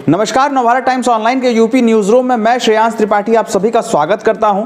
नमस्कार, Navbharat times online के UP news room में मैं श्रेयांश त्रिपाठी आप सभी का स्वागत करता हूं।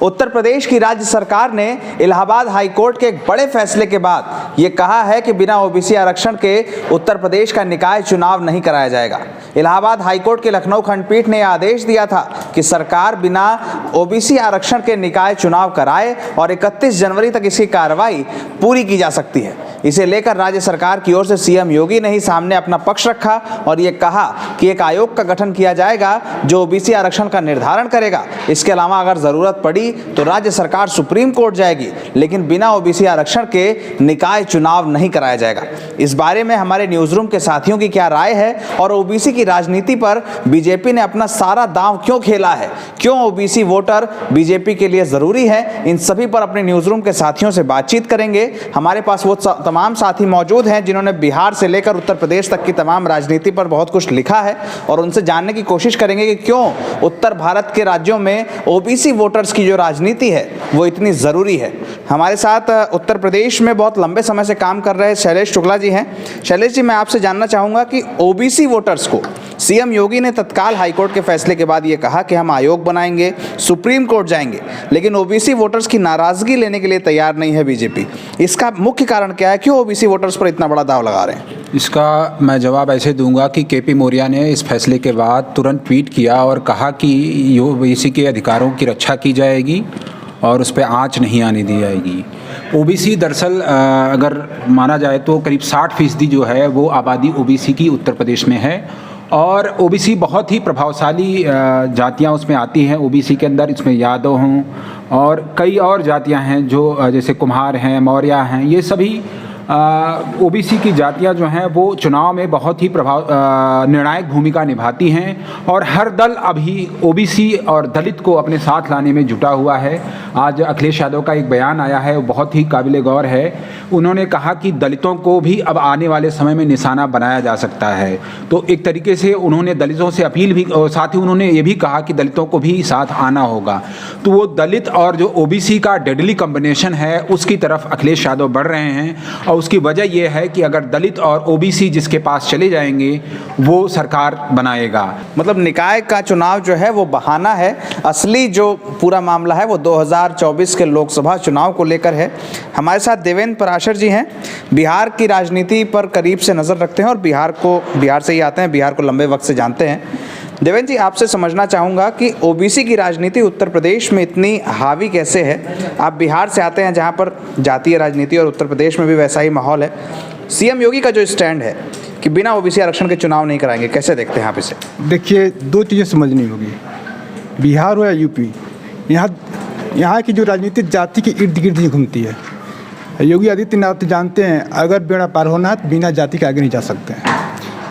उत्तर प्रदेश की राज्य सरकार ने इलाहाबाद हाई कोर्ट के एक बड़े फैसले के बाद ये कहा है कि बिना ओबीसी आरक्षण के उत्तर प्रदेश का निकाय चुनाव नहीं कराया जाएगा। इलाहाबाद हाई कोर्ट के लखनऊ खंडपीठ ने आदेश दिया था कि सरकार बिना ओबीसी आरक्षण के निकाय चुनाव कराए और 31 जनवरी तक इसकी कार्रवाई पूरी की जा सकती है। इसे लेकर राज्य सरकार की ओर से सीएम योगी ने ही सामने अपना पक्ष रखा और ये कहा कि एक आयोग का गठन किया जाएगा जो ओबीसी आरक्षण का निर्धारण करेगा। इसके अलावा अगर जरूरत पड़ी तो राज्य सरकार सुप्रीम कोर्ट जाएगी, लेकिन बिना ओबीसी आरक्षण के निकाय चुनाव नहीं कराया जाएगा। इस बारे में हमारे न्यूज रूम के साथियों की क्या राय है और ओबीसी की राजनीति पर बीजेपी ने अपना सारा दांव क्यों खेला है, क्यों ओबीसी वोटर बीजेपी के लिए जरूरी है, इन सभी पर अपने न्यूज रूम के साथियों से बातचीत करेंगे। हमारे पास वो तमाम साथी मौजूद हैं जिन्होंने बिहार से लेकर उत्तर प्रदेश तक की तमाम राजनीति पर बहुत कुछ लिखा है और उनसे जानने की कोशिश करेंगे कि क्यों उत्तर भारत के राज्यों में ओबीसी वोटर्स की जो राजनीति है वो इतनी ज़रूरी है। हमारे साथ उत्तर प्रदेश में बहुत लंबे समय से काम कर रहे शैलेश शुक्ला जी हैं। शैलेश जी, मैं आपसे जानना चाहूँगा कि ओबीसी वोटर्स को सीएम योगी ने तत्काल हाईकोर्ट के फैसले के बाद ये कहा कि हम आयोग बनाएंगे, सुप्रीम कोर्ट जाएंगे, लेकिन ओबीसी वोटर्स की नाराज़गी लेने के लिए तैयार नहीं है बीजेपी। इसका मुख्य कारण क्या है, क्यों ओबीसी वोटर्स पर इतना बड़ा दाव लगा रहे हैं? इसका मैं जवाब ऐसे दूंगा कि केपी मौर्य ने इस फैसले के बाद तुरंत ट्वीट किया और कहा कि ओबीसी के अधिकारों की रक्षा की जाएगी और उस पर आँच नहीं आने दी जाएगी। ओबीसी दरअसल अगर माना जाए तो करीब 60% जो है वो आबादी ओबीसी की उत्तर प्रदेश में है और ओबीसी बहुत ही प्रभावशाली जातियां उसमें आती हैं। ओबीसी के अंदर इसमें यादव हों और कई और जातियां हैं जो जैसे कुम्हार हैं, मौर्य हैं, ये सभी ओबीसी की जातियां जो हैं वो चुनाव में बहुत ही निर्णायक भूमिका निभाती हैं और हर दल अभी ओबीसी और दलित को अपने साथ लाने में जुटा हुआ है। आज अखिलेश यादव का एक बयान आया है, वो बहुत ही काबिल गौर है। उन्होंने कहा कि दलितों को भी अब आने वाले समय में निशाना बनाया जा सकता है। तो एक तरीके से उन्होंने दलितों से अपील भी और साथ ही उन्होंने ये भी कहा कि दलितों को भी साथ आना होगा। तो वो दलित और जो ओबीसी का डेडली कॉम्बिनेशन है उसकी तरफ अखिलेश यादव बढ़ रहे हैं और उसकी वजह यह है कि अगर दलित और ओबीसी जिसके पास चले जाएंगे वो सरकार बनाएगा। मतलब निकाय का चुनाव जो है वो बहाना है, असली जो पूरा मामला है वो 2024 के लोकसभा चुनाव को लेकर है। हमारे साथ देवेंद्र पराशर जी हैं, बिहार की राजनीति पर करीब से नज़र रखते हैं और बिहार से ही आते हैं, बिहार को लंबे वक्त से जानते हैं। देवेंद्र जी, आपसे समझना चाहूँगा कि ओबीसी की राजनीति उत्तर प्रदेश में इतनी हावी कैसे है? आप बिहार से आते हैं जहाँ पर जातीय राजनीति और उत्तर प्रदेश में भी वैसा ही माहौल है। सीएम योगी का जो स्टैंड है कि बिना ओबीसी आरक्षण के चुनाव नहीं कराएंगे, कैसे देखते हैं आप इसे? देखिए, दो चीज़ें समझनी होगी, बिहार हो या यूपी, यहाँ की जो राजनीति जाति के इर्द गिर्द ही घूमती है। योगी आदित्यनाथ जानते हैं अगर बेड़ा पार होना है तो बिना जाति के आगे नहीं जा सकते हैं।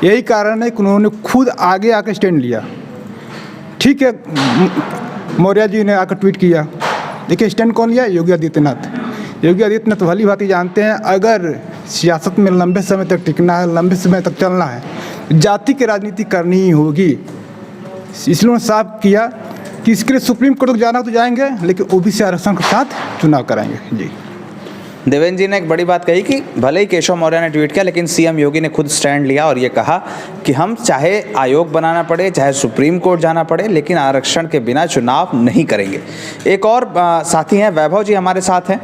यही कारण है कि उन्होंने खुद आगे आकर स्टैंड लिया। ठीक है, मौर्य जी ने आकर ट्वीट किया, देखिए स्टैंड कौन लिया? योगी आदित्यनाथ। योगी आदित्यनाथ भली भांति जानते हैं अगर सियासत में लंबे समय तक टिकना है, लंबे समय तक चलना है, जाति की राजनीति करनी ही होगी। इसलिए उन्होंने साफ किया कि इसके लिए सुप्रीम कोर्ट तक जाना तो जाएंगे, लेकिन ओबीसी आरक्षण के साथ चुनाव कराएंगे। जी, देवेंद्र जी ने एक बड़ी बात कही कि भले ही केशव मौर्य ने ट्वीट किया, लेकिन सीएम योगी ने खुद स्टैंड लिया और ये कहा कि हम चाहे आयोग बनाना पड़े, चाहे सुप्रीम कोर्ट जाना पड़े, लेकिन आरक्षण के बिना चुनाव नहीं करेंगे। एक और साथी हैं, वैभव जी हमारे साथ हैं।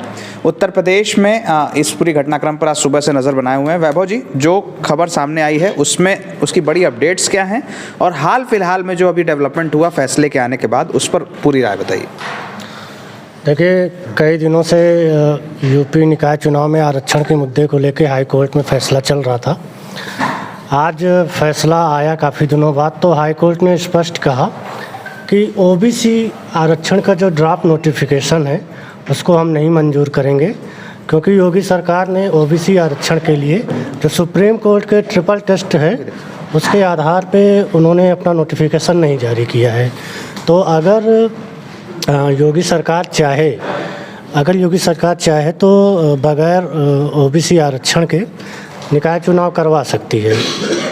उत्तर प्रदेश में इस पूरी घटनाक्रम पर आज सुबह से नज़र बनाए हुए हैं। वैभव जी, जो खबर सामने आई है उसमें उसकी बड़ी अपडेट्स क्या हैं और हाल फिलहाल में जो अभी डेवलपमेंट हुआ फैसले के आने के बाद, उस पर पूरी राय बताइए। देखिए, कई दिनों से यूपी निकाय चुनाव में आरक्षण के मुद्दे को लेकर हाई कोर्ट में फैसला चल रहा था। आज फैसला आया काफ़ी दिनों बाद, तो हाई कोर्ट ने स्पष्ट कहा कि ओबीसी आरक्षण का जो ड्राफ्ट नोटिफिकेशन है उसको हम नहीं मंजूर करेंगे, क्योंकि योगी सरकार ने ओबीसी आरक्षण के लिए जो सुप्रीम कोर्ट के ट्रिपल टेस्ट है उसके आधार पे उन्होंने अपना नोटिफिकेशन नहीं जारी किया है। तो अगर योगी सरकार चाहे तो बगैर ओबीसी आरक्षण के निकाय चुनाव करवा सकती है,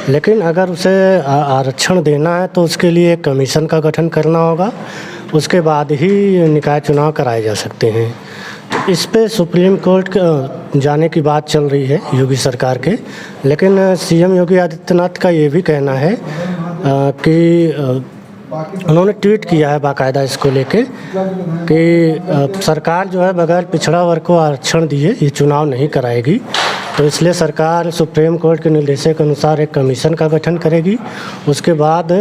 लेकिन अगर उसे आरक्षण देना है तो उसके लिए एक कमीशन का गठन करना होगा, उसके बाद ही निकाय चुनाव कराए जा सकते हैं। इस पे सुप्रीम कोर्ट जाने की बात चल रही है योगी सरकार के, लेकिन सीएम योगी आदित्यनाथ का ये भी कहना है कि उन्होंने ट्वीट किया है बाकायदा इसको लेके कि सरकार जो है बगैर पिछड़ा वर्ग को आरक्षण दिए ये चुनाव नहीं कराएगी। तो इसलिए सरकार सुप्रीम कोर्ट के निर्देशों के अनुसार एक कमीशन का गठन करेगी। उसके बाद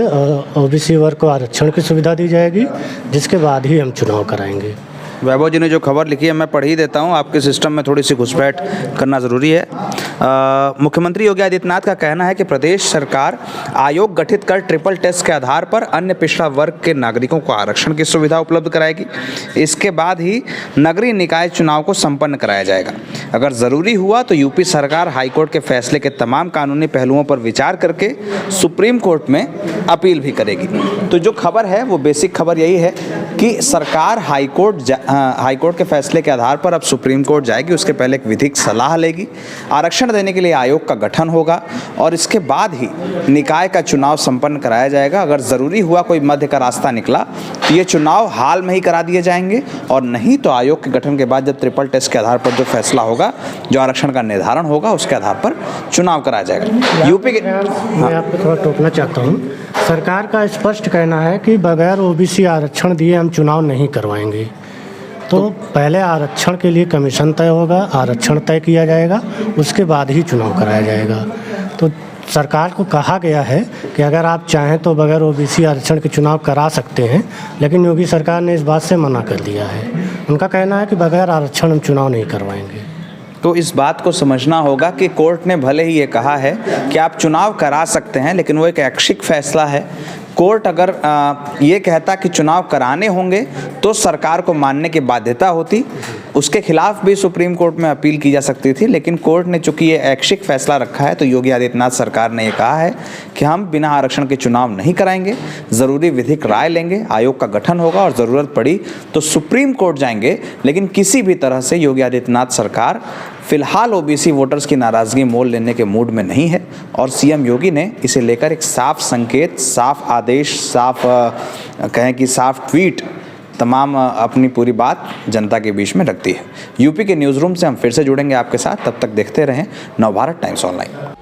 ओबीसी वर्ग को आरक्षण की सुविधा दी जाएगी, जिसके बाद ही हम चुनाव कराएंगे। वैभव जी ने जो खबर लिखी है मैं पढ़ ही देता हूँ, आपके सिस्टम में थोड़ी सी घुसपैठ करना ज़रूरी है। मुख्यमंत्री योगी आदित्यनाथ का कहना है कि प्रदेश सरकार आयोग गठित कर ट्रिपल टेस्ट के आधार पर अन्य पिछड़ा वर्ग के नागरिकों को आरक्षण की सुविधा उपलब्ध कराएगी। इसके बाद ही नगरीय निकाय चुनाव को संपन्न कराया जाएगा। अगर ज़रूरी हुआ तो यूपी सरकार हाईकोर्ट के फैसले के तमाम कानूनी पहलुओं पर विचार करके सुप्रीम कोर्ट में अपील भी करेगी। तो जो खबर है वो बेसिक खबर यही है कि सरकार हाईकोर्ट के फैसले के आधार पर अब सुप्रीम कोर्ट जाएगी। उसके पहले एक विधिक सलाह लेगी, आरक्षण देने के लिए आयोग का गठन होगा और इसके बाद ही निकाय का चुनाव संपन्न कराया जाएगा। अगर ज़रूरी हुआ कोई मध्य का रास्ता निकला तो ये चुनाव हाल में ही करा दिए जाएंगे, और नहीं तो आयोग के गठन के बाद जब ट्रिपल टेस्ट के आधार पर जो फैसला होगा, जो आरक्षण का निर्धारण होगा, उसके आधार पर चुनाव कराया जाएगा। यूपी के मैं आपको थोड़ा टोकना चाहता हूँ। सरकार का स्पष्ट कहना है कि बगैर ओबीसी आरक्षण दिए हम चुनाव नहीं करवाएंगे। तो पहले आरक्षण के लिए कमीशन तय होगा, आरक्षण तय किया जाएगा, उसके बाद ही चुनाव कराया जाएगा। तो सरकार को कहा गया है कि अगर आप चाहें तो बगैर ओबीसी आरक्षण के चुनाव करा सकते हैं, लेकिन योगी सरकार ने इस बात से मना कर दिया है। उनका कहना है कि बगैर आरक्षण हम चुनाव नहीं करवाएंगे। तो इस बात को समझना होगा कि कोर्ट ने भले ही ये कहा है कि आप चुनाव करा सकते हैं, लेकिन वो एक ऐच्छिक फैसला है। कोर्ट अगर ये कहता कि चुनाव कराने होंगे तो सरकार को मानने की बाध्यता होती, उसके खिलाफ भी सुप्रीम कोर्ट में अपील की जा सकती थी। लेकिन कोर्ट ने चूंकि ये ऐच्छिक फैसला रखा है, तो योगी आदित्यनाथ सरकार ने ये कहा है कि हम बिना आरक्षण के चुनाव नहीं कराएंगे, ज़रूरी विधिक राय लेंगे, आयोग का गठन होगा और ज़रूरत पड़ी तो सुप्रीम कोर्ट जाएंगे। लेकिन किसी भी तरह से योगी आदित्यनाथ सरकार फिलहाल ओबीसी वोटर्स की नाराज़गी मोल लेने के मूड में नहीं है, और सीएम योगी ने इसे लेकर एक साफ संकेत, साफ आदेश, साफ कहें कि साफ ट्वीट तमाम अपनी पूरी बात जनता के बीच में रखती है। यूपी के न्यूज़ रूम से हम फिर से जुड़ेंगे आपके साथ, तब तक देखते रहें नवभारत टाइम्स ऑनलाइन।